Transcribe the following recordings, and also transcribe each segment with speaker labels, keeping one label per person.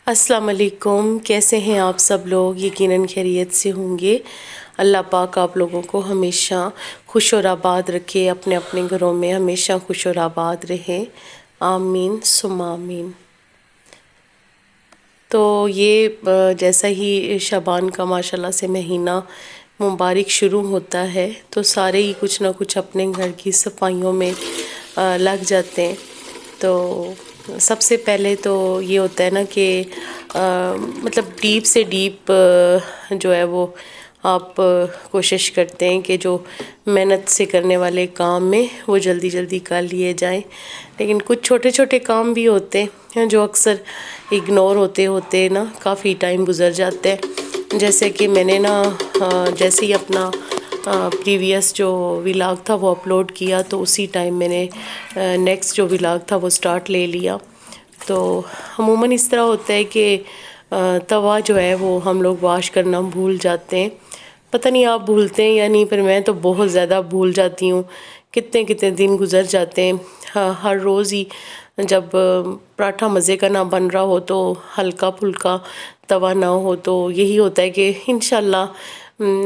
Speaker 1: السلام علیکم، کیسے ہیں آپ سب لوگ؟ یقیناً خیریت سے ہوں گے۔ اللہ پاک آپ لوگوں کو ہمیشہ خوش اور آباد رکھے، اپنے اپنے گھروں میں ہمیشہ خوش اور آباد رہیں، آمین ثم آمین۔ تو یہ جیسا ہی شعبان کا ماشاءاللہ سے مہینہ مبارک شروع ہوتا ہے تو سارے ہی کچھ نہ کچھ اپنے گھر کی صفائیوں میں لگ جاتے ہیں۔ تو سب سے پہلے تو یہ ہوتا ہے نا کہ مطلب ڈیپ سے ڈیپ جو ہے وہ آپ کوشش کرتے ہیں کہ جو محنت سے کرنے والے کام میں وہ جلدی جلدی کر لیے جائیں، لیکن کچھ چھوٹے چھوٹے کام بھی ہوتے ہیں جو اکثر اگنور ہوتے ہوتے نا کافی ٹائم گزر جاتا ہے۔ جیسے کہ میں نے نا جیسے ہی اپنا پریویس جو ولاگ تھا وہ اپلوڈ کیا تو اسی ٹائم میں نے نیکسٹ جو ولاگ تھا وہ سٹارٹ لے لیا۔ تو عموماً اس طرح ہوتا ہے کہ توا جو ہے وہ ہم لوگ واش کرنا بھول جاتے ہیں۔ پتہ نہیں آپ بھولتے ہیں یا نہیں، پر میں تو بہت زیادہ بھول جاتی ہوں۔ کتنے کتنے دن گزر جاتے ہیں، ہر روز ہی جب پراٹھا مزے کا نہ بن رہا ہو تو ہلکا پھلکا توا نہ ہو تو یہی ہوتا ہے کہ انشاءاللہ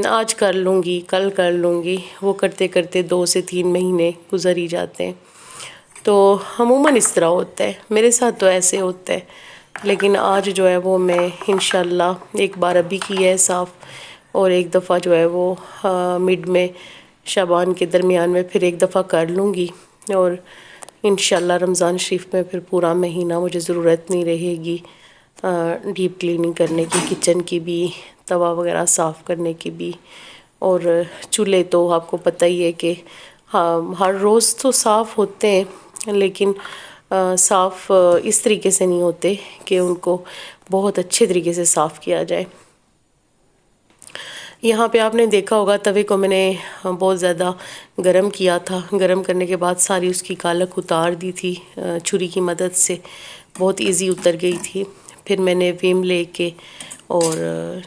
Speaker 1: آج کر لوں گی، کل کر لوں گی، وہ کرتے کرتے 2 سے 3 مہینے گزر ہی جاتے ہیں۔ تو عموماً اس طرح ہوتا ہے، میرے ساتھ تو ایسے ہوتا ہے، لیکن آج جو ہے وہ میں انشاءاللہ ایک بار ابھی کی ہے صاف، اور ایک دفعہ جو ہے وہ مڈ میں شعبان کے درمیان میں پھر ایک دفعہ کر لوں گی، اور انشاءاللہ رمضان شریف میں پھر پورا مہینہ مجھے ضرورت نہیں رہے گی ڈیپ کلیننگ کرنے کی، کچن کی بھی، توا وغیرہ صاف کرنے کی بھی۔ اور چولہے تو آپ کو پتہ ہی ہے کہ ہر روز تو صاف ہوتے ہیں، لیکن صاف اس طریقے سے نہیں ہوتے کہ ان کو بہت اچھے طریقے سے صاف کیا جائے۔ یہاں پہ آپ نے دیکھا ہوگا توے کو میں نے بہت زیادہ گرم کیا تھا، گرم کرنے کے بعد ساری اس کی کالک اتار دی تھی چھری کی مدد سے، بہت ایزی اتر گئی تھی۔ پھر میں نے ویم لے کے اور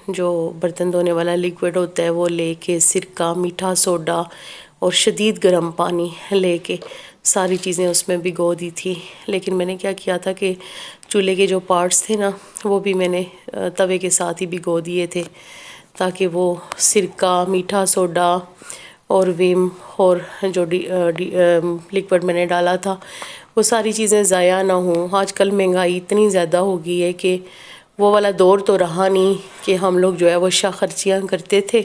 Speaker 1: جو برتن دھونے والا لیکوڈ ہوتا ہے وہ لے کے، سرکہ، میٹھا سوڈا اور شدید گرم پانی لے کے ساری چیزیں اس میں بھگو دی تھی۔ لیکن میں نے کیا کیا تھا کہ چولہے کے جو پارٹس تھے نا وہ بھی میں نے توے کے ساتھ ہی بھگو دیے تھے، تاکہ وہ سرکہ، میٹھا سوڈا اور ویم اور جو لیکوڈ میں نے ڈالا تھا وہ ساری چیزیں ضائع نہ ہوں۔ آج کل مہنگائی اتنی زیادہ ہو گئی ہے کہ وہ والا دور تو رہا نہیں کہ ہم لوگ جو ہے وہ خرچیاں کرتے تھے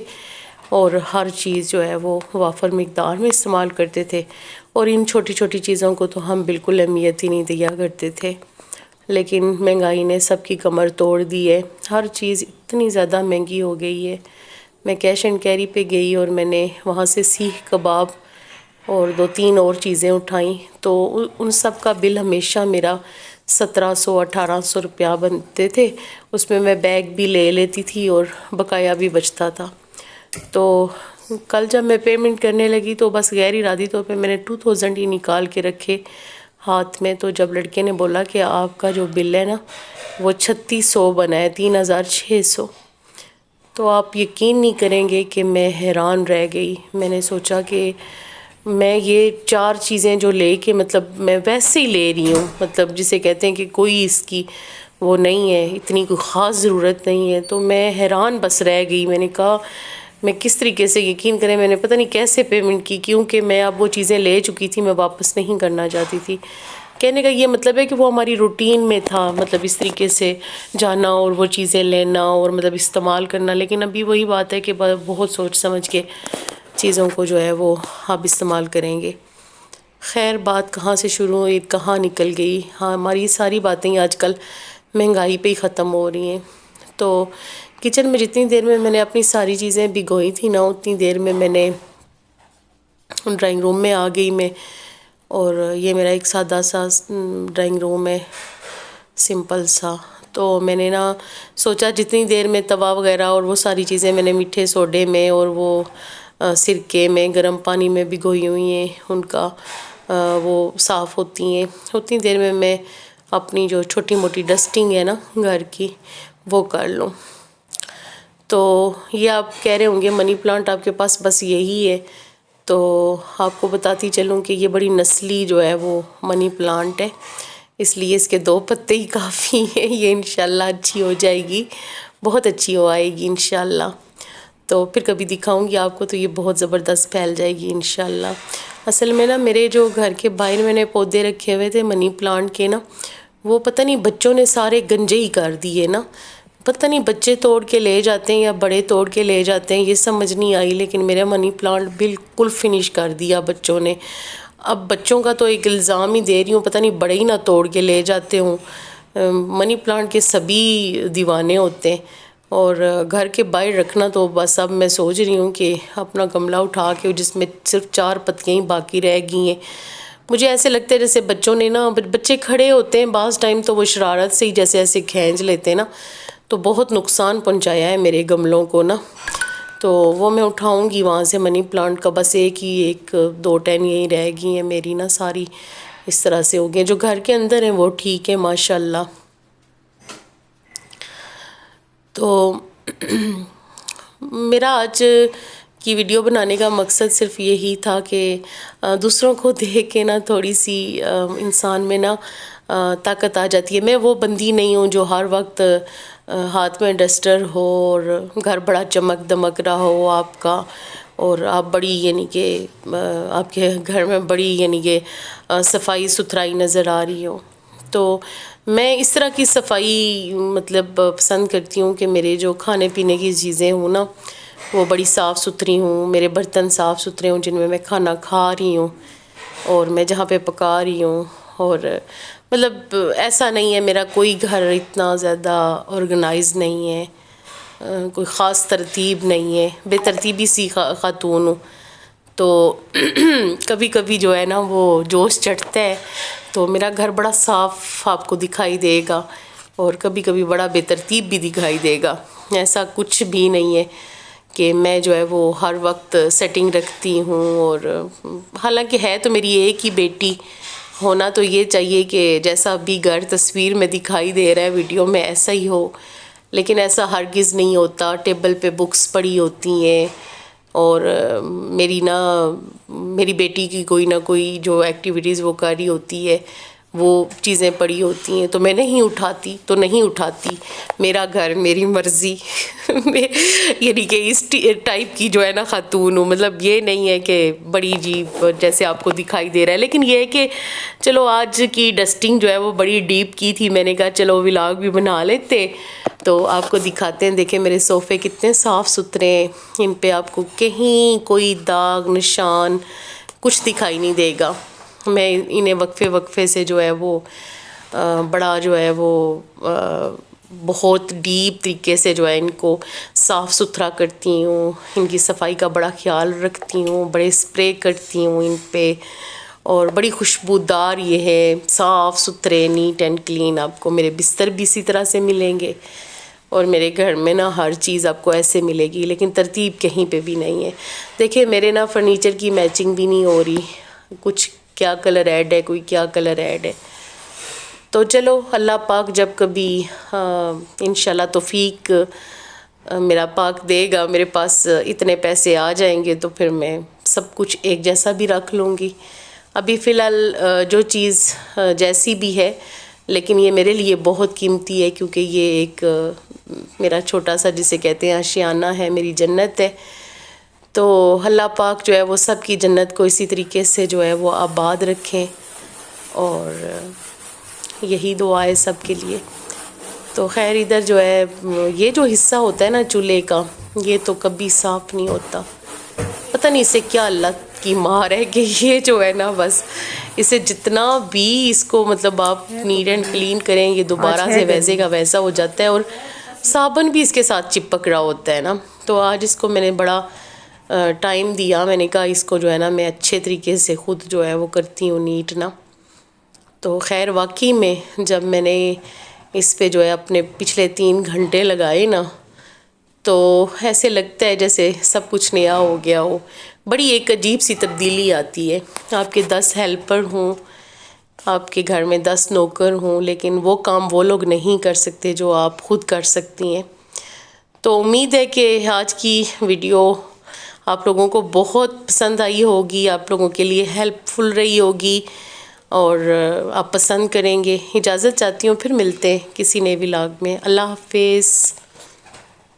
Speaker 1: اور ہر چیز جو ہے وہ وافر مقدار میں استعمال کرتے تھے، اور ان چھوٹی چھوٹی چیزوں کو تو ہم بالکل اہمیت ہی نہیں دیا کرتے تھے۔ لیکن مہنگائی نے سب کی کمر توڑ دی ہے، ہر چیز اتنی زیادہ مہنگی ہو گئی ہے۔ میں کیش اینڈ کیری پہ گئی اور میں نے وہاں سے سیخ کباب اور 2-3 اور چیزیں اٹھائیں، تو ان سب کا بل ہمیشہ میرا 1700-1800 روپیہ بنتے تھے۔ اس میں بیگ بھی لے لیتی تھی اور بقایا بھی بچتا تھا۔ تو کل جب میں پیمنٹ کرنے لگی تو بس غیر ارادی طور پہ میں نے 2000 ہی نکال کے رکھے ہاتھ میں، تو جب لڑکے نے بولا کہ آپ کا جو بل ہے نا وہ 3600 بنا ہے، 3600، تو آپ یقین نہیں کریں گے کہ میں حیران رہ گئی۔ میں نے سوچا کہ میں یہ 4 چیزیں جو لے کے مطلب میں ویسے ہی لے رہی ہوں، مطلب جسے کہتے ہیں کہ کوئی اس کی وہ نہیں ہے، اتنی کوئی خاص ضرورت نہیں ہے، تو میں حیران بس رہ گئی۔ میں نے کہا میں کس طریقے سے یقین کریں، میں نے پتہ نہیں کیسے پیمنٹ کی، کیونکہ میں اب وہ چیزیں لے چکی تھی، میں واپس نہیں کرنا چاہتی تھی۔ کہنے کا یہ مطلب ہے کہ وہ ہماری روٹین میں تھا، مطلب اس طریقے سے جانا اور وہ چیزیں لینا اور مطلب استعمال کرنا، لیکن ابھی وہی بات ہے کہ بہت سوچ سمجھ کے چیزوں کو جو ہے وہ آپ استعمال کریں گے۔ خیر، بات کہاں سے شروع ہوئی کہاں نکل گئی۔ ہاں، ہماری ساری باتیں آج کل مہنگائی پہ ہی ختم ہو رہی ہیں۔ تو کچن میں جتنی دیر میں نے اپنی ساری چیزیں بھگوئی تھی نا، اتنی دیر میں نے ڈرائنگ روم میں آ گئی میں، اور یہ میرا ایک سادہ سا ڈرائنگ روم ہے، سمپل سا۔ تو میں نے نا سوچا جتنی دیر میں توا وغیرہ اور وہ ساری چیزیں میں نے میٹھے سوڈے میں اور وہ سرکے میں گرم پانی میں بھگوئی ہوئی ہیں، ان کا وہ صاف ہوتی ہیں، اتنی دیر میں اپنی جو چھوٹی موٹی ڈسٹنگ ہے نا گھر کی وہ کر لوں۔ تو یہ آپ کہہ رہے ہوں گے منی پلانٹ آپ کے پاس بس یہی ہے، تو آپ کو بتاتی چلوں کہ یہ بڑی نسلی جو ہے وہ منی پلانٹ ہے۔ اس لیے اس کے 2 پتے ہی کافی ہیں. یہ انشاءاللہ اچھی ہو جائے گی، بہت اچھی ہو آئے گی انشاءاللہ. تو پھر کبھی دکھاؤں گی آپ کو، تو یہ بہت زبردست پھیل جائے گی انشاءاللہ. اصل میں نا میرے جو گھر کے باہر میں نے پودے رکھے ہوئے تھے منی پلانٹ کے نا، وہ پتہ نہیں بچوں نے سارے گنجے ہی کر دیے نا. پتہ نہیں بچے توڑ کے لے جاتے ہیں یا بڑے توڑ کے لے جاتے ہیں، یہ سمجھ نہیں آئی. لیکن میرا منی پلانٹ بالکل فنش کر دیا بچوں نے. اب بچوں کا تو ایک الزام ہی دے رہی ہوں، پتہ نہیں بڑے ہی نہ توڑ کے لے جاتے ہوں. منی پلانٹ کے سبھی دیوانے ہوتے ہیں. اور گھر کے باہر رکھنا تو بس اب میں سوچ رہی ہوں کہ اپنا گملہ اٹھا کے، جس میں صرف 4 پتیاں ہی باقی رہ گئی ہیں. مجھے ایسے لگتا ہے جیسے بچوں نے نا، بچے کھڑے ہوتے ہیں بعض ٹائم تو وہ شرارت سے ہی جیسے ایسے کھینچ لیتے ہیں نا، تو بہت نقصان پہنچایا ہے میرے گملوں کو نا. تو وہ میں اٹھاؤں گی وہاں سے منی پلانٹ کا. بس ایک 2 ٹین یہی رہ گئی ہیں میری نا، ساری اس طرح سے ہو گئی. جو گھر کے اندر ہیں وہ ٹھیک ہے ماشاءاللہ. تو میرا آج کی ویڈیو بنانے کا مقصد صرف یہی تھا کہ دوسروں کو دیکھ کے نا تھوڑی سی انسان میں نا طاقت آ جاتی ہے. میں وہ بندی نہیں ہوں جو ہر وقت ہاتھ میں ڈسٹر ہو اور گھر بڑا چمک دمک رہا ہو آپ کا، اور آپ بڑی یعنی کہ آپ کے گھر میں بڑی یعنی کہ صفائی ستھرائی نظر آ رہی ہو. تو میں اس طرح کی صفائی مطلب پسند کرتی ہوں کہ میرے جو کھانے پینے کی چیزیں ہوں نا وہ بڑی صاف ستھری ہوں، میرے برتن صاف ستھرے ہوں جن میں کھانا کھا رہی ہوں، اور میں جہاں پہ پکا رہی ہوں. اور مطلب ایسا نہیں ہے میرا کوئی گھر اتنا زیادہ آرگنائز نہیں ہے، کوئی خاص ترتیب نہیں ہے، بے ترتیبی سی خاتون ہوں. تو کبھی کبھی جو ہے نا وہ جوش چڑھتا ہے تو میرا گھر بڑا صاف آپ کو دکھائی دے گا، اور کبھی کبھی بڑا بے ترتیب بھی دکھائی دے گا. ایسا کچھ بھی نہیں ہے کہ میں جو ہے وہ ہر وقت سیٹنگ رکھتی ہوں. اور حالانکہ ہے تو میری ایک ہی بیٹی، ہونا تو یہ چاہیے کہ جیسا بھی گھر تصویر میں دکھائی دے رہا ہے ویڈیو میں ایسا ہی ہو، لیکن ایسا ہرگز نہیں ہوتا. ٹیبل پہ بکس پڑی ہوتی ہیں، اور میری بیٹی کی کوئی نہ کوئی جو ایکٹیویٹیز وہ کر رہی ہوتی ہے، وہ چیزیں پڑی ہوتی ہیں تو میں نہیں اٹھاتی تو نہیں اٹھاتی. میرا گھر میری مرضی. یعنی کہ اس ٹائپ کی جو ہے نا خاتون ہوں. مطلب یہ نہیں ہے کہ بڑی جی جیسے آپ کو دکھائی دے رہا ہے، لیکن یہ ہے کہ چلو آج کی ڈسٹنگ جو ہے وہ بڑی ڈیپ کی تھی. میں نے کہا چلو ولاگ بھی بنا لیتے تو آپ کو دکھاتے ہیں. دیکھیں میرے صوفے کتنے صاف ستھرے ہیں، ان پہ آپ کو کہیں کوئی داغ نشان کچھ دکھائی نہیں دے گا. میں انہیں وقفے وقفے سے جو ہے وہ بڑا جو ہے وہ بہت ڈیپ طریقے سے جو ہے ان کو صاف ستھرا کرتی ہوں. ان کی صفائی کا بڑا خیال رکھتی ہوں، بڑے اسپرے کرتی ہوں ان پہ، اور بڑی خوشبودار یہ ہے، صاف ستھرے نیٹ اینڈ کلین. آپ کو میرے بستر بھی اسی طرح سے ملیں گے، اور میرے گھر میں نا ہر چیز آپ کو ایسے ملے گی، لیکن ترتیب کہیں پہ بھی نہیں ہے. دیکھیں میرے نا فرنیچر کی میچنگ بھی نہیں ہو رہی، کچھ کیا کلر ایڈ ہے، کوئی کیا کلر ایڈ ہے. تو چلو اللہ پاک جب کبھی انشاءاللہ توفیق میرا پاک دے گا، میرے پاس اتنے پیسے آ جائیں گے تو پھر میں سب کچھ ایک جیسا بھی رکھ لوں گی. ابھی فی الحال جو چیز جیسی بھی ہے، لیکن یہ میرے لیے بہت قیمتی ہے کیونکہ یہ ایک میرا چھوٹا سا جسے کہتے ہیں آشیانہ ہے، میری جنت ہے. تو اللہ پاک جو ہے وہ سب کی جنت کو اسی طریقے سے جو ہے وہ آباد رکھیں، اور یہی دعا ہے سب کے لیے. تو خیر ادھر جو ہے یہ جو حصہ ہوتا ہے نا چولہے کا، یہ تو کبھی صاف نہیں ہوتا. پتہ نہیں اسے کیا اللہ کی مار ہے کہ یہ جو ہے نا بس اسے جتنا بھی اس کو مطلب آپ نیٹ اینڈ کلین کریں یہ دوبارہ سے ویسے کا ویسا ہو جاتا ہے، اور صابن بھی اس کے ساتھ چپک رہا ہوتا ہے نا. تو آج اس کو میں نے بڑا ٹائم دیا، میں نے کہا اس کو جو ہے نا میں اچھے طریقے سے خود جو ہے وہ کرتی ہوں نیٹ نا. تو خیر واقعی میں جب میں نے اس پہ جو ہے اپنے پچھلے 3 گھنٹے لگائے نا، تو ایسے لگتا ہے جیسے سب کچھ نیا ہو گیا ہو. بڑی ایک عجیب سی تبدیلی آتی ہے. آپ کے 10 ہیلپر ہوں، آپ کے گھر میں 10 نوکر ہوں، لیکن وہ کام وہ لوگ نہیں کر سکتے جو آپ خود کر سکتی ہیں. تو امید ہے کہ آج کی ویڈیو آپ لوگوں کو بہت پسند آئی ہوگی، آپ لوگوں کے لیے ہیلپ فل رہی ہوگی. اور آپ پسند کریں گے۔ اجازت چاہتی ہوں، پھر ملتے ہیں کسی نئے ولاگ میں۔ اللہ حافظ۔